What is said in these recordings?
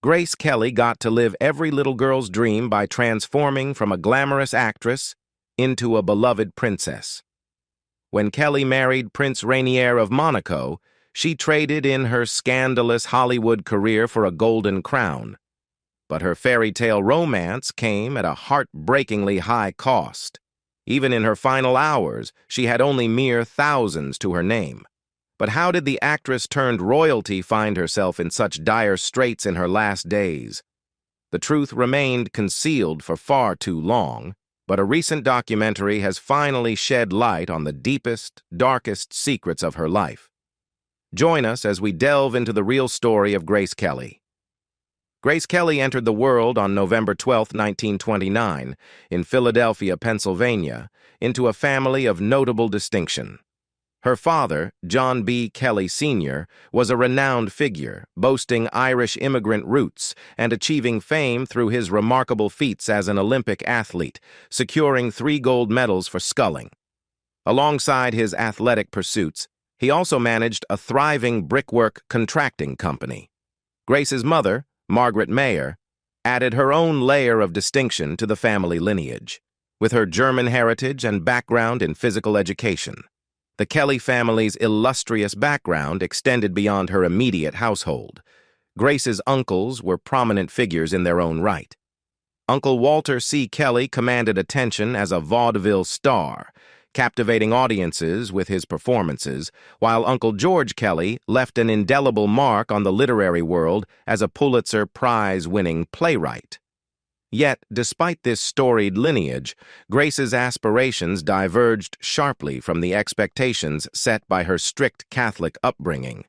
Grace Kelly got to live every little girl's dream by transforming from a glamorous actress into a beloved princess. When Kelly married Prince Rainier of Monaco, she traded in her scandalous Hollywood career for a golden crown. But her fairy tale romance came at a heartbreakingly high cost. Even in her final hours, she had only mere thousands to her name. But how did the actress-turned-royalty find herself in such dire straits in her last days? The truth remained concealed for far too long, but a recent documentary has finally shed light on the deepest, darkest secrets of her life. Join us as we delve into the real story of Grace Kelly. Grace Kelly entered the world on November 12, 1929, in Philadelphia, Pennsylvania, into a family of notable distinction. Her father, John B. Kelly Sr., was a renowned figure, boasting Irish immigrant roots and achieving fame through his remarkable feats as an Olympic athlete, securing 3 gold medals for sculling. Alongside his athletic pursuits, he also managed a thriving brickwork contracting company. Grace's mother, Margaret Mayer, added her own layer of distinction to the family lineage, with her German heritage and background in physical education. The Kelly family's illustrious background extended beyond her immediate household. Grace's uncles were prominent figures in their own right. Uncle Walter C. Kelly commanded attention as a vaudeville star, captivating audiences with his performances, while Uncle George Kelly left an indelible mark on the literary world as a Pulitzer Prize-winning playwright. Yet, despite this storied lineage, Grace's aspirations diverged sharply from the expectations set by her strict Catholic upbringing.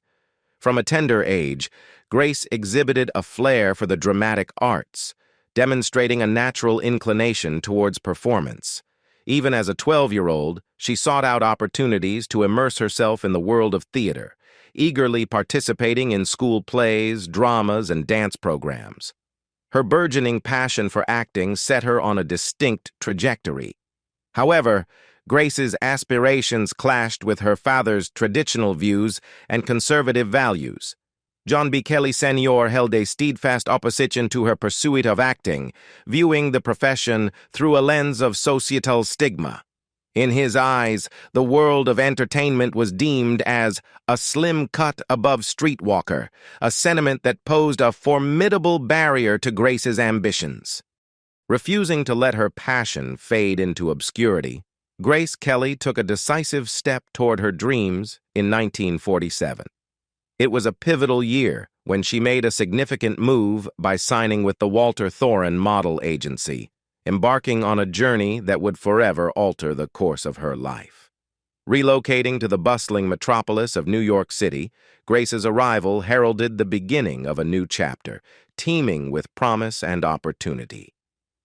From a tender age, Grace exhibited a flair for the dramatic arts, demonstrating a natural inclination towards performance. Even as a 12-year-old, she sought out opportunities to immerse herself in the world of theater, eagerly participating in school plays, dramas, and dance programs. Her burgeoning passion for acting set her on a distinct trajectory. However, Grace's aspirations clashed with her father's traditional views and conservative values. John B. Kelly Sr. held a steadfast opposition to her pursuit of acting, viewing the profession through a lens of societal stigma. In his eyes, the world of entertainment was deemed as a slim cut above streetwalker, a sentiment that posed a formidable barrier to Grace's ambitions. Refusing to let her passion fade into obscurity, Grace Kelly took a decisive step toward her dreams in 1947. It was a pivotal year when she made a significant move by signing with the Walter Thorin Model Agency, embarking on a journey that would forever alter the course of her life. Relocating to the bustling metropolis of New York City, Grace's arrival heralded the beginning of a new chapter, teeming with promise and opportunity.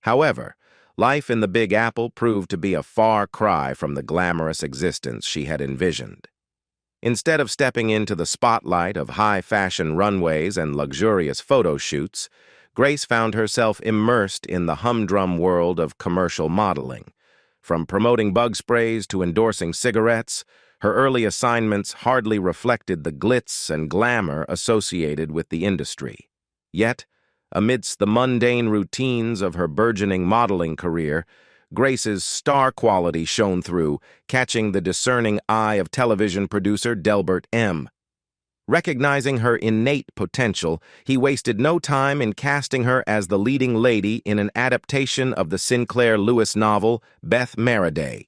However, life in the Big Apple proved to be a far cry from the glamorous existence she had envisioned. Instead of stepping into the spotlight of high-fashion runways and luxurious photo shoots, Grace found herself immersed in the humdrum world of commercial modeling. From promoting bug sprays to endorsing cigarettes, her early assignments hardly reflected the glitz and glamour associated with the industry. Yet, amidst the mundane routines of her burgeoning modeling career, Grace's star quality shone through, catching the discerning eye of television producer Delbert M. Recognizing her innate potential, he wasted no time in casting her as the leading lady in an adaptation of the Sinclair Lewis novel Beth Meriday.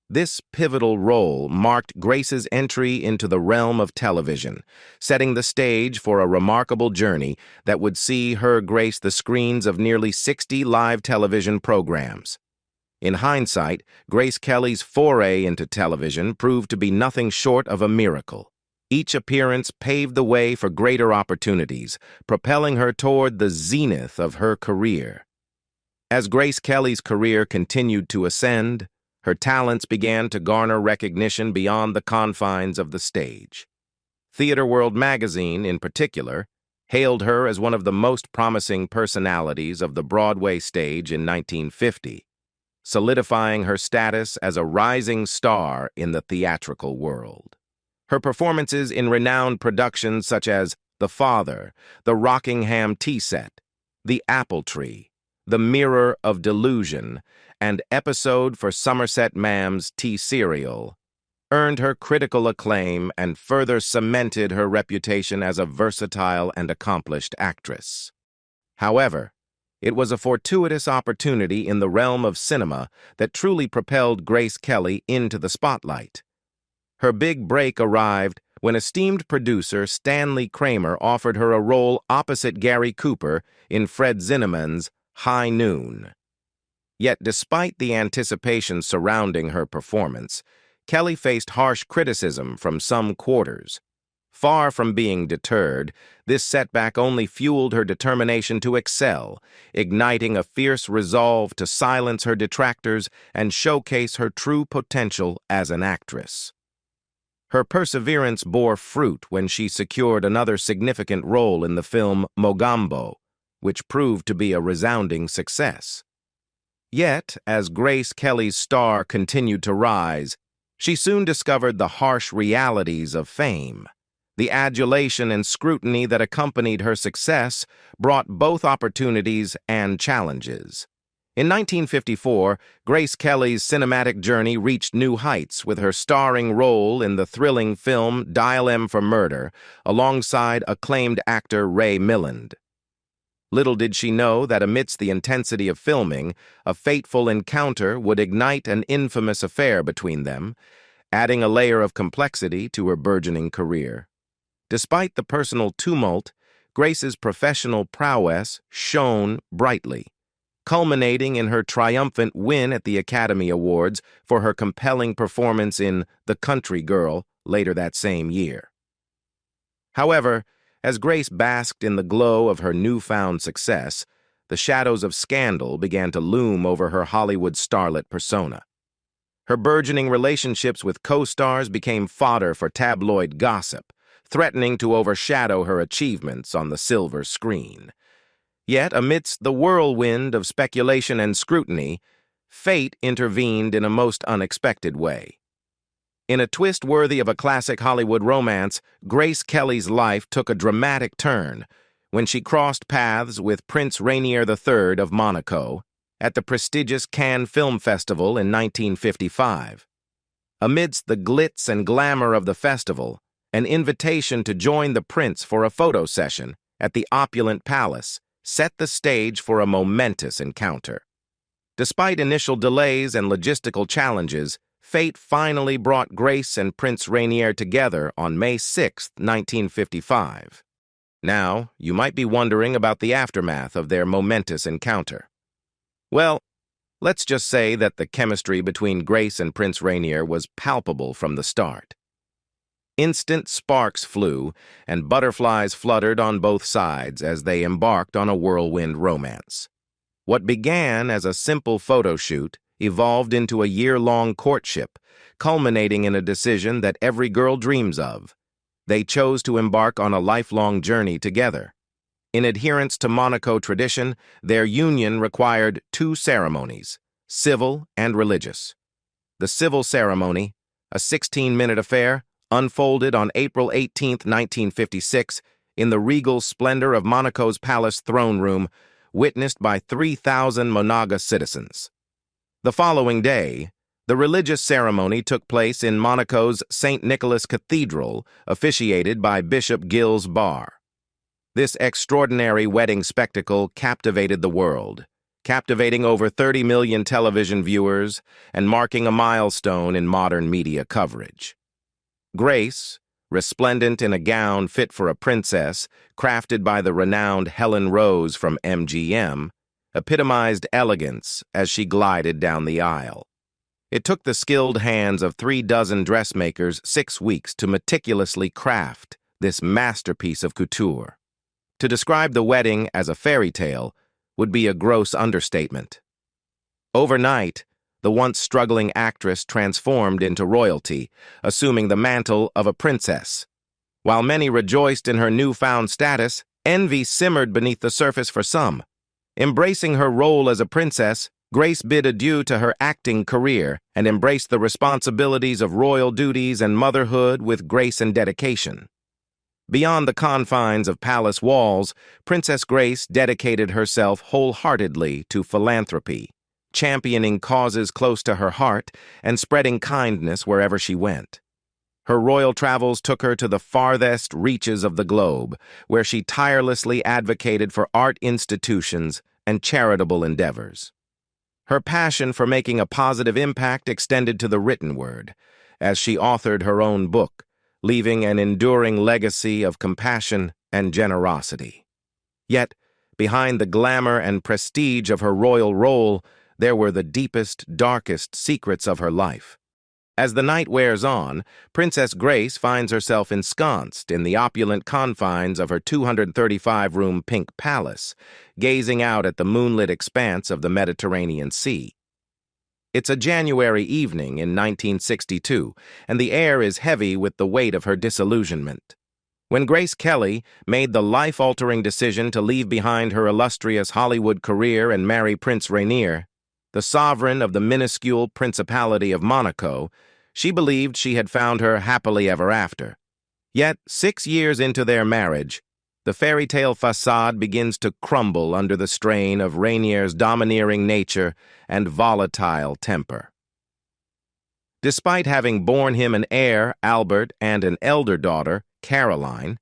This pivotal role marked Grace's entry into the realm of television, setting the stage for a remarkable journey that would see her grace the screens of nearly 60 live television programs. In hindsight, Grace Kelly's foray into television proved to be nothing short of a miracle. Each appearance paved the way for greater opportunities, propelling her toward the zenith of her career. As Grace Kelly's career continued to ascend, her talents began to garner recognition beyond the confines of the stage. Theater World magazine, in particular, hailed her as one of the most promising personalities of the Broadway stage in 1950, solidifying her status as a rising star in the theatrical world. Her performances in renowned productions such as The Father, The Rockingham Tea Set, The Apple Tree, The Mirror of Delusion, and Episode for Somerset Maugham's Tea Cereal, earned her critical acclaim and further cemented her reputation as a versatile and accomplished actress. However, it was a fortuitous opportunity in the realm of cinema that truly propelled Grace Kelly into the spotlight. Her big break arrived when esteemed producer Stanley Kramer offered her a role opposite Gary Cooper in Fred Zinnemann's High Noon. Yet despite the anticipation surrounding her performance, Kelly faced harsh criticism from some quarters. Far from being deterred, this setback only fueled her determination to excel, igniting a fierce resolve to silence her detractors and showcase her true potential as an actress. Her perseverance bore fruit when she secured another significant role in the film Mogambo, which proved to be a resounding success. Yet, as Grace Kelly's star continued to rise, she soon discovered the harsh realities of fame. The adulation and scrutiny that accompanied her success brought both opportunities and challenges. In 1954, Grace Kelly's cinematic journey reached new heights with her starring role in the thrilling film Dial M for Murder, alongside acclaimed actor Ray Milland. Little did she know that amidst the intensity of filming, a fateful encounter would ignite an infamous affair between them, adding a layer of complexity to her burgeoning career. Despite the personal tumult, Grace's professional prowess shone brightly, culminating in her triumphant win at the Academy Awards for her compelling performance in The Country Girl later that same year. However, as Grace basked in the glow of her newfound success, the shadows of scandal began to loom over her Hollywood starlet persona. Her burgeoning relationships with co-stars became fodder for tabloid gossip, threatening to overshadow her achievements on the silver screen. Yet, amidst the whirlwind of speculation and scrutiny, fate intervened in a most unexpected way. In a twist worthy of a classic Hollywood romance, Grace Kelly's life took a dramatic turn when she crossed paths with Prince Rainier III of Monaco at the prestigious Cannes Film Festival in 1955. Amidst the glitz and glamour of the festival, an invitation to join the prince for a photo session at the opulent palace set the stage for a momentous encounter. Despite initial delays and logistical challenges, fate finally brought Grace and Prince Rainier together on May 6, 1955. Now, you might be wondering about the aftermath of their momentous encounter. Well, let's just say that the chemistry between Grace and Prince Rainier was palpable from the start. Instant sparks flew, and butterflies fluttered on both sides as they embarked on a whirlwind romance. What began as a simple photo shoot evolved into a year-long courtship, culminating in a decision that every girl dreams of. They chose to embark on a lifelong journey together. In adherence to Monaco tradition, their union required two ceremonies, civil and religious. The civil ceremony, a 16-minute affair, unfolded on April 18, 1956, in the regal splendor of Monaco's palace throne room, witnessed by 3,000 Monaga citizens. The following day, the religious ceremony took place in Monaco's St. Nicholas Cathedral, officiated by Bishop Gilles Barre. This extraordinary wedding spectacle captivated the world, captivating over 30 million television viewers and marking a milestone in modern media coverage. Grace, resplendent in a gown fit for a princess, crafted by the renowned Helen Rose from MGM, epitomized elegance as she glided down the aisle. It took the skilled hands of 36 dressmakers 6 weeks to meticulously craft this masterpiece of couture. To describe the wedding as a fairy tale would be a gross understatement. Overnight, the once struggling actress transformed into royalty, assuming the mantle of a princess. While many rejoiced in her newfound status, envy simmered beneath the surface for some. Embracing her role as a princess, Grace bid adieu to her acting career and embraced the responsibilities of royal duties and motherhood with grace and dedication. Beyond the confines of palace walls, Princess Grace dedicated herself wholeheartedly to philanthropy, championing causes close to her heart and spreading kindness wherever she went. Her royal travels took her to the farthest reaches of the globe, where she tirelessly advocated for art institutions and charitable endeavors. Her passion for making a positive impact extended to the written word, as she authored her own book, leaving an enduring legacy of compassion and generosity. Yet, behind the glamour and prestige of her royal role, there were the deepest, darkest secrets of her life. As the night wears on, Princess Grace finds herself ensconced in the opulent confines of her 235-room pink palace, gazing out at the moonlit expanse of the Mediterranean Sea. It's a January evening in 1962, and the air is heavy with the weight of her disillusionment. When Grace Kelly made the life-altering decision to leave behind her illustrious Hollywood career and marry Prince Rainier, the sovereign of the minuscule Principality of Monaco, she believed she had found her happily ever after. Yet, 6 years into their marriage, the fairy tale facade begins to crumble under the strain of Rainier's domineering nature and volatile temper. Despite having borne him an heir, Albert, and an elder daughter, Caroline,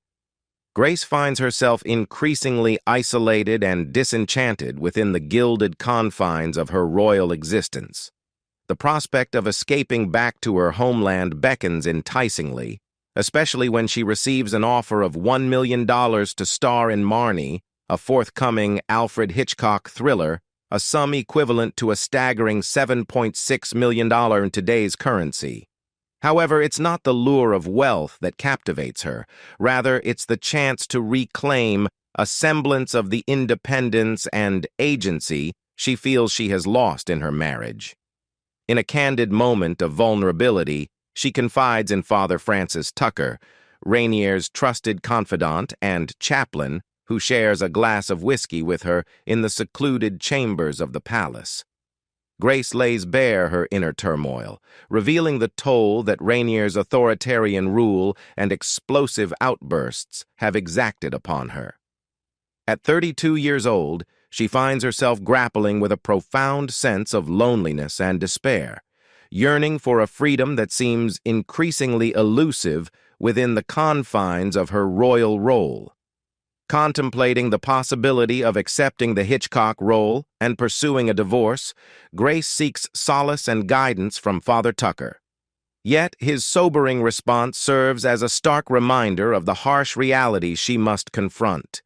Grace finds herself increasingly isolated and disenchanted within the gilded confines of her royal existence. The prospect of escaping back to her homeland beckons enticingly, especially when she receives an offer of $1 million to star in Marnie, a forthcoming Alfred Hitchcock thriller, a sum equivalent to a staggering $7.6 million in today's currency. However, it's not the lure of wealth that captivates her. Rather, it's the chance to reclaim a semblance of the independence and agency she feels she has lost in her marriage. In a candid moment of vulnerability, she confides in Father Francis Tucker, Rainier's trusted confidant and chaplain, who shares a glass of whiskey with her in the secluded chambers of the palace. Grace lays bare her inner turmoil, revealing the toll that Rainier's authoritarian rule and explosive outbursts have exacted upon her. At 32 years old, she finds herself grappling with a profound sense of loneliness and despair, yearning for a freedom that seems increasingly elusive within the confines of her royal role. Contemplating the possibility of accepting the Hitchcock role and pursuing a divorce, Grace seeks solace and guidance from Father Tucker. Yet his sobering response serves as a stark reminder of the harsh reality she must confront: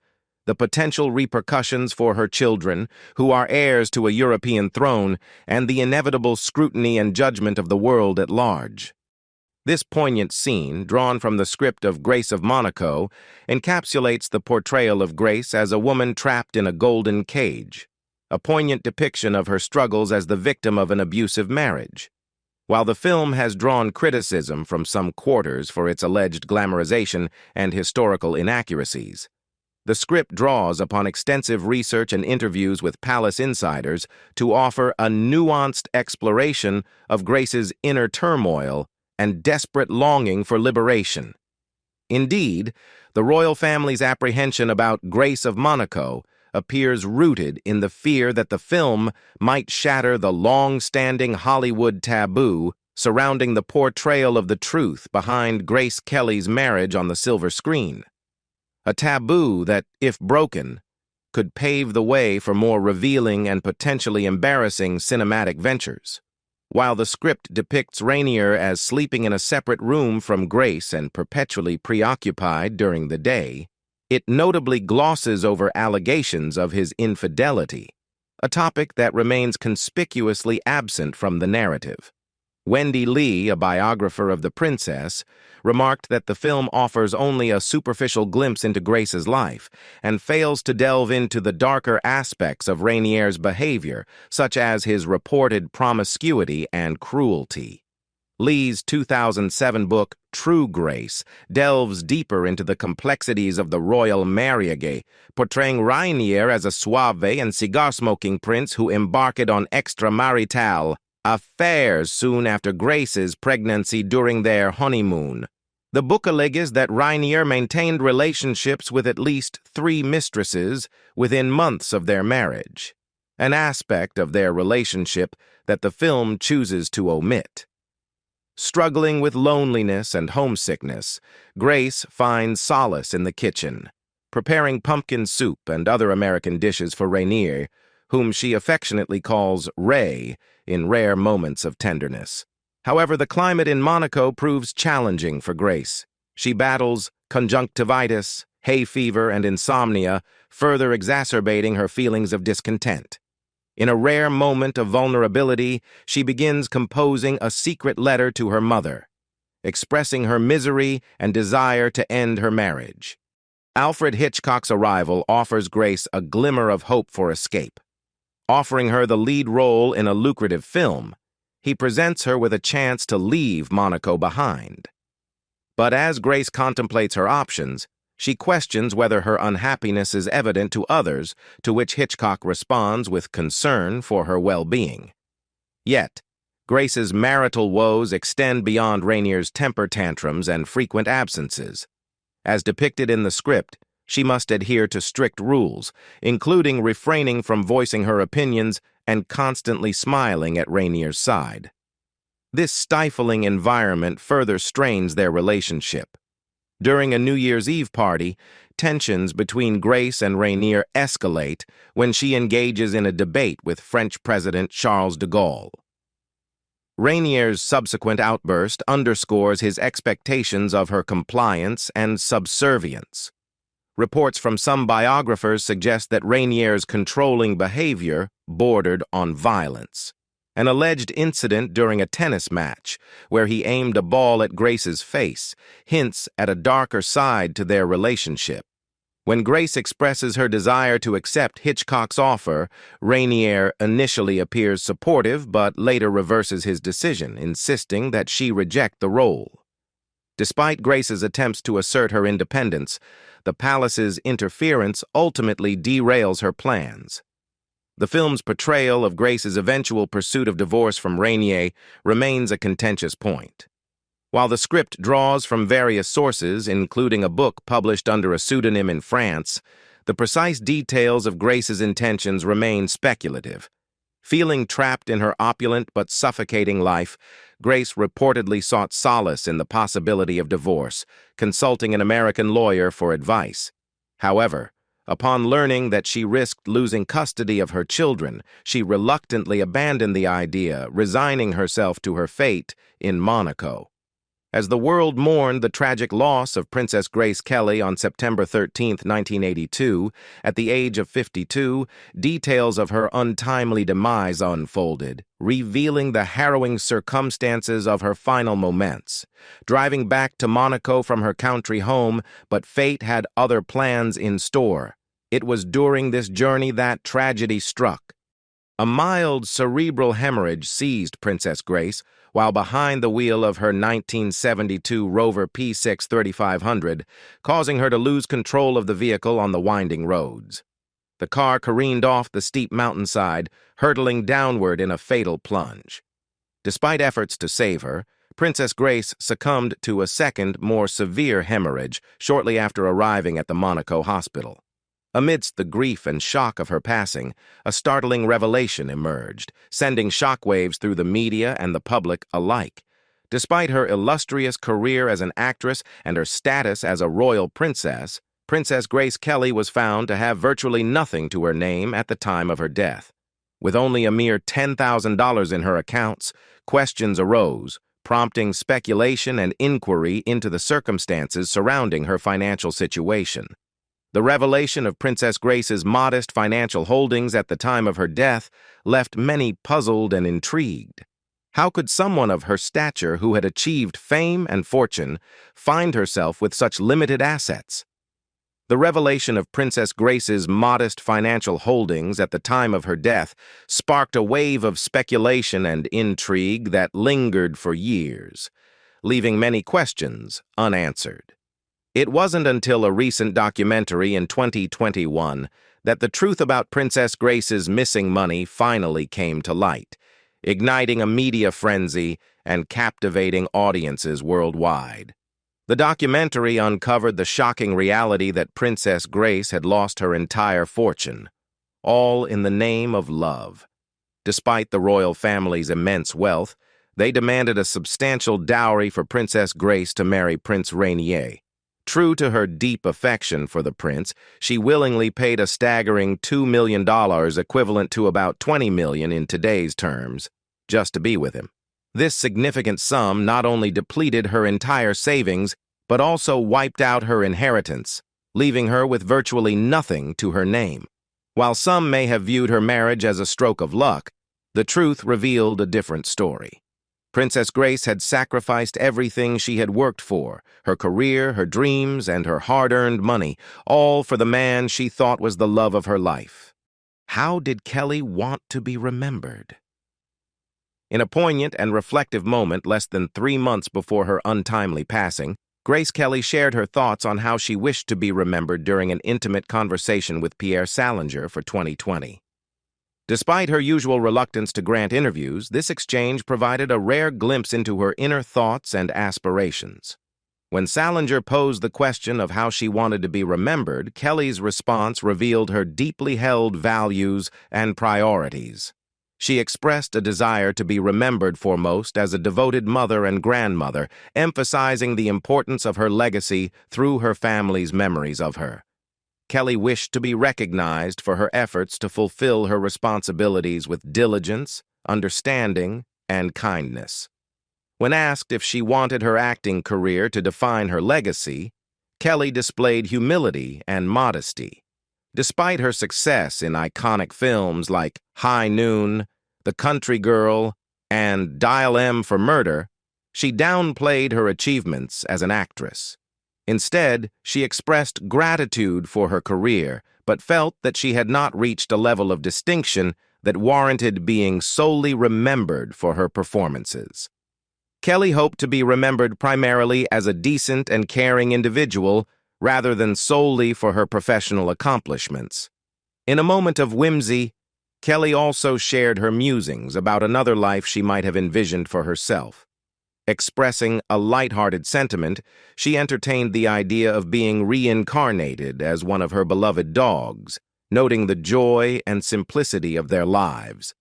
the potential repercussions for her children, who are heirs to a European throne, and the inevitable scrutiny and judgment of the world at large. This poignant scene, drawn from the script of Grace of Monaco, encapsulates the portrayal of Grace as a woman trapped in a golden cage, a poignant depiction of her struggles as the victim of an abusive marriage. While the film has drawn criticism from some quarters for its alleged glamorization and historical inaccuracies, the script draws upon extensive research and interviews with palace insiders to offer a nuanced exploration of Grace's inner turmoil and desperate longing for liberation. Indeed, the royal family's apprehension about Grace of Monaco appears rooted in the fear that the film might shatter the long-standing Hollywood taboo surrounding the portrayal of the truth behind Grace Kelly's marriage on the silver screen. A taboo that, if broken, could pave the way for more revealing and potentially embarrassing cinematic ventures. While the script depicts Rainier as sleeping in a separate room from Grace and perpetually preoccupied during the day, it notably glosses over allegations of his infidelity, a topic that remains conspicuously absent from the narrative. Wendy Lee, a biographer of the princess, remarked that the film offers only a superficial glimpse into Grace's life and fails to delve into the darker aspects of Rainier's behavior, such as his reported promiscuity and cruelty. Lee's 2007 book, True Grace, delves deeper into the complexities of the royal mariage, portraying Rainier as a suave and cigar-smoking prince who embarked on extramarital affairs soon after Grace's pregnancy during their honeymoon. The book alleges that Rainier maintained relationships with at least 3 mistresses within months of their marriage, an aspect of their relationship that the film chooses to omit. Struggling with loneliness and homesickness, Grace finds solace in the kitchen, preparing pumpkin soup and other American dishes for Rainier, whom she affectionately calls Ray in rare moments of tenderness. However, the climate in Monaco proves challenging for Grace. She battles conjunctivitis, hay fever, and insomnia, further exacerbating her feelings of discontent. In a rare moment of vulnerability, she begins composing a secret letter to her mother, expressing her misery and desire to end her marriage. Alfred Hitchcock's arrival offers Grace a glimmer of hope for escape. Offering her the lead role in a lucrative film, he presents her with a chance to leave Monaco behind. But as Grace contemplates her options, she questions whether her unhappiness is evident to others, to which Hitchcock responds with concern for her well-being. Yet, Grace's marital woes extend beyond Rainier's temper tantrums and frequent absences. As depicted in the script, she must adhere to strict rules, including refraining from voicing her opinions and constantly smiling at Rainier's side. This stifling environment further strains their relationship. During a New Year's Eve party, tensions between Grace and Rainier escalate when she engages in a debate with French President Charles de Gaulle. Rainier's subsequent outburst underscores his expectations of her compliance and subservience. Reports from some biographers suggest that Rainier's controlling behavior bordered on violence. An alleged incident during a tennis match, where he aimed a ball at Grace's face, hints at a darker side to their relationship. When Grace expresses her desire to accept Hitchcock's offer, Rainier initially appears supportive but later reverses his decision, insisting that she reject the role. Despite Grace's attempts to assert her independence, the palace's interference ultimately derails her plans. The film's portrayal of Grace's eventual pursuit of divorce from Rainier remains a contentious point. While the script draws from various sources, including a book published under a pseudonym in France, the precise details of Grace's intentions remain speculative. Feeling trapped in her opulent but suffocating life, Grace reportedly sought solace in the possibility of divorce, consulting an American lawyer for advice. However, upon learning that she risked losing custody of her children, she reluctantly abandoned the idea, resigning herself to her fate in Monaco. As the world mourned the tragic loss of Princess Grace Kelly on September 13, 1982, at the age of 52, details of her untimely demise unfolded, revealing the harrowing circumstances of her final moments. Driving back to Monaco from her country home, but fate had other plans in store. It was during this journey that tragedy struck. A mild cerebral hemorrhage seized Princess Grace while behind the wheel of her 1972 Rover P6 3500, causing her to lose control of the vehicle on the winding roads. The car careened off the steep mountainside, hurtling downward in a fatal plunge. Despite efforts to save her, Princess Grace succumbed to a second, more severe hemorrhage shortly after arriving at the Monaco hospital. Amidst the grief and shock of her passing, a startling revelation emerged, sending shockwaves through the media and the public alike. Despite her illustrious career as an actress and her status as a royal princess, Princess Grace Kelly was found to have virtually nothing to her name at the time of her death. With only a mere $10,000 in her accounts, questions arose, prompting speculation and inquiry into the circumstances surrounding her financial situation. The revelation of Princess Grace's modest financial holdings at the time of her death left many puzzled and intrigued. How could someone of her stature who had achieved fame and fortune find herself with such limited assets? The revelation of Princess Grace's modest financial holdings at the time of her death sparked a wave of speculation and intrigue that lingered for years, leaving many questions unanswered. It wasn't until a recent documentary in 2021 that the truth about Princess Grace's missing money finally came to light, igniting a media frenzy and captivating audiences worldwide. The documentary uncovered the shocking reality that Princess Grace had lost her entire fortune, all in the name of love. Despite the royal family's immense wealth, they demanded a substantial dowry for Princess Grace to marry Prince Rainier. True to her deep affection for the prince, she willingly paid a staggering $2 million, equivalent to about $20 million in today's terms, just to be with him. This significant sum not only depleted her entire savings, but also wiped out her inheritance, leaving her with virtually nothing to her name. While some may have viewed her marriage as a stroke of luck, the truth revealed a different story. Princess Grace had sacrificed everything she had worked for, her career, her dreams, and her hard-earned money, all for the man she thought was the love of her life. How did Kelly want to be remembered? In a poignant and reflective moment less than 3 months before her untimely passing, Grace Kelly shared her thoughts on how she wished to be remembered during an intimate conversation with Pierre Salinger for 2020. Despite her usual reluctance to grant interviews, this exchange provided a rare glimpse into her inner thoughts and aspirations. When Salinger posed the question of how she wanted to be remembered, Kelly's response revealed her deeply held values and priorities. She expressed a desire to be remembered foremost as a devoted mother and grandmother, emphasizing the importance of her legacy through her family's memories of her. Kelly wished to be recognized for her efforts to fulfill her responsibilities with diligence, understanding, and kindness. When asked if she wanted her acting career to define her legacy, Kelly displayed humility and modesty. Despite her success in iconic films like High Noon, The Country Girl, and Dial M for Murder, she downplayed her achievements as an actress. Instead, she expressed gratitude for her career, but felt that she had not reached a level of distinction that warranted being solely remembered for her performances. Kelly hoped to be remembered primarily as a decent and caring individual rather than solely for her professional accomplishments. In a moment of whimsy, Kelly also shared her musings about another life she might have envisioned for herself. Expressing a light-hearted sentiment, she entertained the idea of being reincarnated as one of her beloved dogs, noting the joy and simplicity of their lives.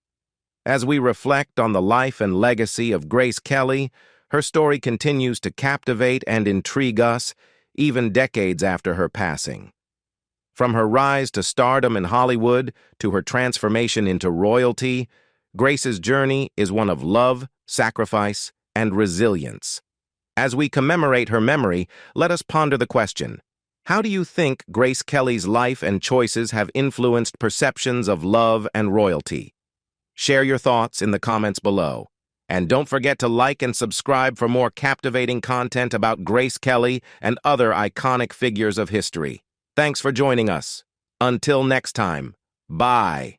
As we reflect on the life and legacy of Grace Kelly, her story continues to captivate and intrigue us, even decades after her passing. From her rise to stardom in Hollywood to her transformation into royalty, Grace's journey is one of love, sacrifice, and resilience. As we commemorate her memory, let us ponder the question: how do you think Grace Kelly's life and choices have influenced perceptions of love and royalty? Share your thoughts in the comments below. And don't forget to like and subscribe for more captivating content about Grace Kelly and other iconic figures of history. Thanks for joining us. Until next time, bye.